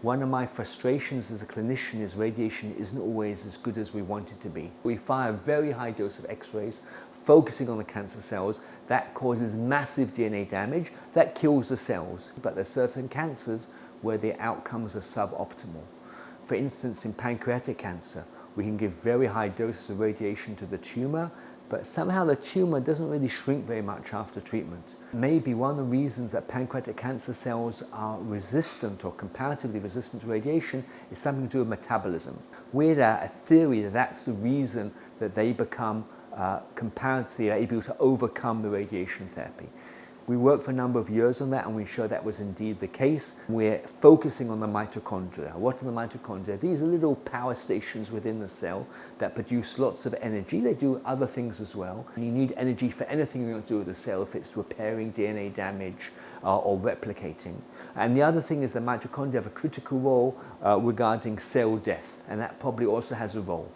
One of my frustrations as a clinician is radiation isn't always as good as we want it to be. We fire a very high dose of X-rays, focusing on the cancer cells. That causes massive DNA damage, that kills the cells. But there's certain cancers where the outcomes are suboptimal. For instance, in pancreatic cancer, we can give very high doses of radiation to the tumor, but somehow the tumor doesn't really shrink very much after treatment. Maybe one of the reasons that pancreatic cancer cells are resistant or comparatively resistant to radiation is something to do with metabolism. We had a theory that that's the reason that they become comparatively able to overcome the radiation therapy. We worked for a number of years on that, and we showed that was indeed the case. We're focusing on the mitochondria. What are the mitochondria? These are little power stations within the cell that produce lots of energy. They do other things as well. You need energy for anything you want to do with the cell, if it's repairing DNA damage or replicating. And the other thing is the mitochondria have a critical role regarding cell death, and that probably also has a role.